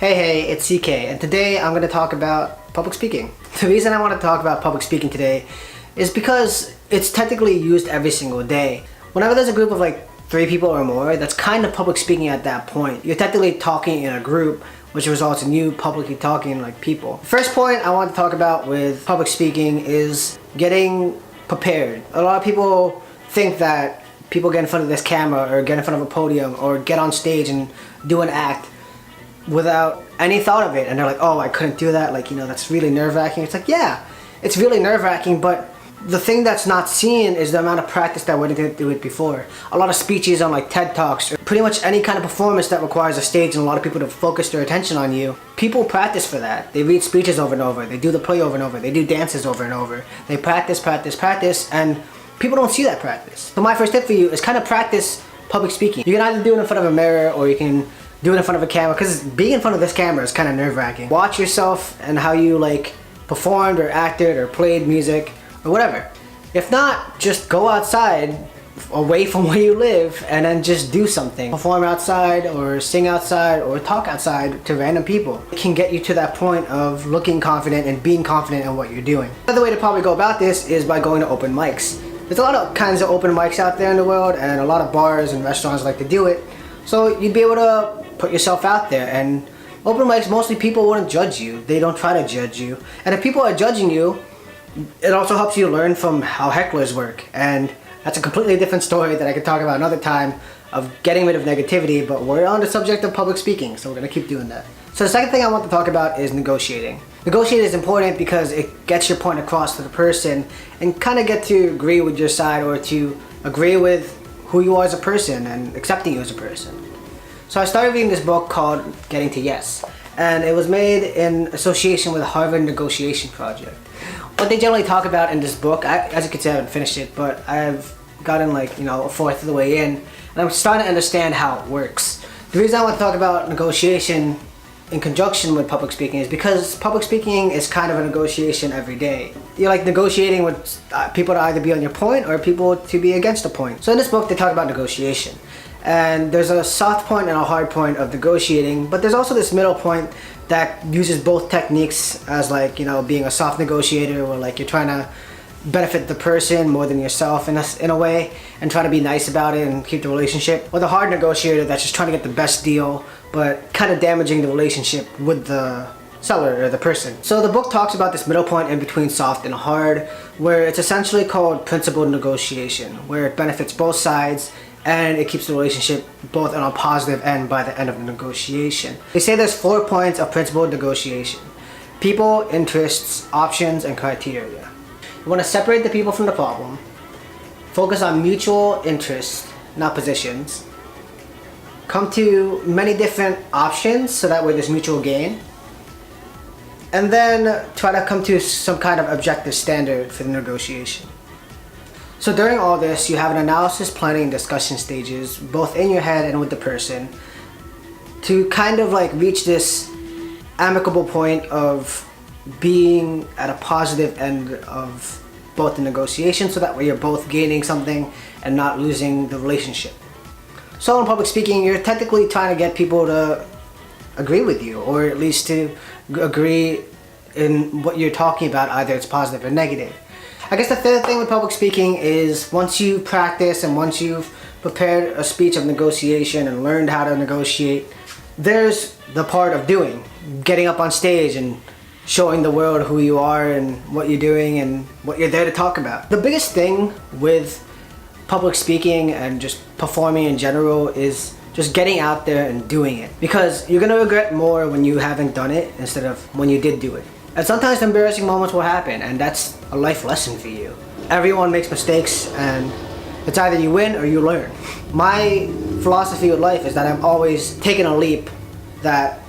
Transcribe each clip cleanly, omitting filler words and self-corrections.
Hey, it's CK, and today I'm going to talk about public speaking. The reason I want to talk about public speaking today is because it's technically used every single day. Whenever there's a group of like 3 people or more, that's kind of public speaking at that point. You're technically talking in a group, which results in you publicly talking like people. The first point I want to talk about with public speaking is getting prepared. A lot of people think that people get in front of this camera or get in front of a podium or get on stage and do an act without any thought of it, and they're like, oh, I couldn't do that, like, that's really nerve-wracking. It's like, yeah, it's really nerve-wracking, but the thing that's not seen is the amount of practice that went into it before. A lot of speeches on like TED Talks, or pretty much any kind of performance that requires a stage and a lot of people to focus their attention on you, people practice for that. They read speeches over and over, they do the play over and over, they do dances over and over, they practice, and people don't see that practice. So my first tip for you is kind of practice public speaking. You can either do it in front of a mirror or you can do it in front of a camera, because being in front of this camera is kind of nerve-wracking. Watch yourself and how you like performed or acted or played music or whatever. If not, just go outside away from where you live and then just do something. Perform outside or sing outside or talk outside to random people. It can get you to that point of looking confident and being confident in what you're doing. Another way to probably go about this is by going to open mics. There's a lot of kinds of open mics out there in the world, and a lot of bars and restaurants like to do it. So you'd be able to put yourself out there, and open mics, mostly people wouldn't judge you. They don't try to judge you. And if people are judging you, it also helps you learn from how hecklers work. And that's a completely different story that I could talk about another time of getting rid of negativity, but we're on the subject of public speaking, so we're gonna keep doing that. So the second thing I want to talk about is negotiating. Negotiating is important because it gets your point across to the person and kind of get to agree with your side, or to agree with who you are as a person and accepting you as a person. So I started reading this book called Getting to Yes, and it was made in association with the Harvard Negotiation Project. What they generally talk about in this book, as you can see, I haven't finished it, but I've gotten like, a fourth of the way in, and I'm starting to understand how it works. The reason I want to talk about negotiation in conjunction with public speaking is because public speaking is kind of a negotiation every day. You're like negotiating with people to either be on your point or people to be against a point. So in this book they talk about negotiation, and there's a soft point and a hard point of negotiating, but there's also this middle point that uses both techniques as like, being a soft negotiator, where like you're trying to benefit the person more than yourself in a way, and trying to be nice about it and keep the relationship, or the hard negotiator that's just trying to get the best deal but kind of damaging the relationship with the seller or the person. So the book talks about this middle point in between soft and hard, where it's essentially called principled negotiation, where it benefits both sides and it keeps the relationship both on a positive end by the end of the negotiation. They say there's 4 points of principled negotiation: people, interests, options, and criteria. You want to separate the people from the problem, focus on mutual interests, not positions, come to many different options so that way there's mutual gain, and then try to come to some kind of objective standard for the negotiation. So during all this, you have an analysis, planning, and discussion stages, both in your head and with the person, to kind of like reach this amicable point of being at a positive end of both the negotiation, so that way you're both gaining something and not losing the relationship. So in public speaking, you're technically trying to get people to agree with you, or at least to agree in what you're talking about, either it's positive or negative. I guess the third thing with public speaking is once you practice and once you've prepared a speech of negotiation and learned how to negotiate, there's the part of doing, getting up on stage and showing the world who you are and what you're doing and what you're there to talk about. The biggest thing with public speaking and just performing in general is just getting out there and doing it, because you're gonna regret more when you haven't done it instead of when you did do it. And sometimes embarrassing moments will happen, and that's a life lesson for you. Everyone makes mistakes, and it's either you win or you learn. My philosophy with life is that I'm always taking a leap that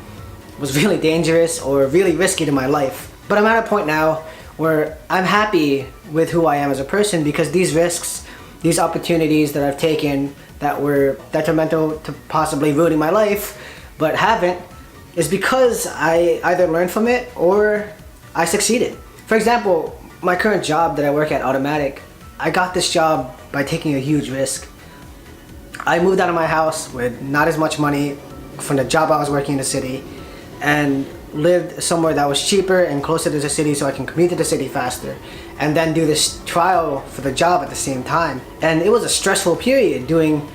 was really dangerous or really risky to my life. But I'm at a point now where I'm happy with who I am as a person, because these risks, these opportunities that I've taken that were detrimental to possibly ruining my life, but haven't, is because I either learned from it or I succeeded. For example, my current job that I work at, Automatic, I got this job by taking a huge risk. I moved out of my house with not as much money from the job I was working in the city, and lived somewhere that was cheaper and closer to the city so I can commute to the city faster, and then do this trial for the job at the same time. And it was a stressful period doing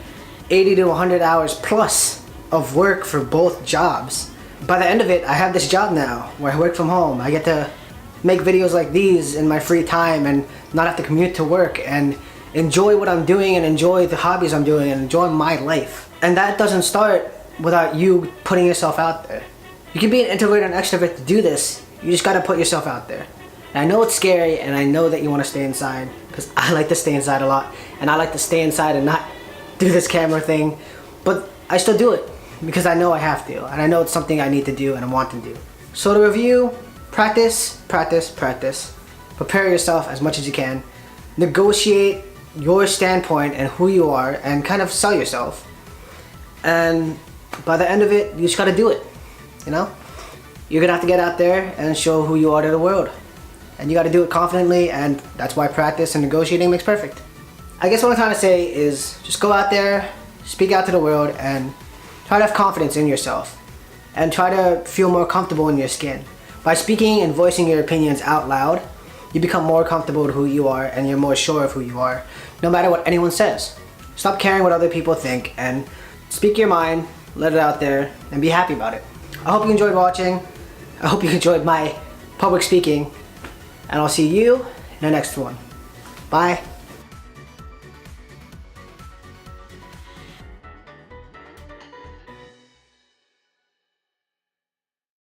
80 to 100 hours plus of work for both jobs. By the end of it, I have this job now where I work from home. I get to make videos like these in my free time and not have to commute to work and enjoy what I'm doing and enjoy the hobbies I'm doing and enjoy my life. And that doesn't start without you putting yourself out there. You can be an introvert and extrovert to do this. You just gotta put yourself out there. And I know it's scary and I know that you wanna stay inside, because I like to stay inside a lot and I like to stay inside and not do this camera thing, but I still do it because I know I have to, and I know it's something I need to do and I want to do. So to review, practice, practice, practice. Prepare yourself as much as you can. Negotiate your standpoint and who you are and kind of sell yourself. And by the end of it, you just gotta do it, you know? You're gonna have to get out there and show who you are to the world. And you gotta do it confidently, and that's why practice and negotiating makes perfect. I guess what I'm trying to say is just go out there, speak out to the world, and try to have confidence in yourself. And try to feel more comfortable in your skin. By speaking and voicing your opinions out loud, you become more comfortable with who you are and you're more sure of who you are, no matter what anyone says. Stop caring what other people think and speak your mind, let it out there, and be happy about it. I hope you enjoyed watching. I hope you enjoyed my public speaking, and I'll see you in the next one. Bye.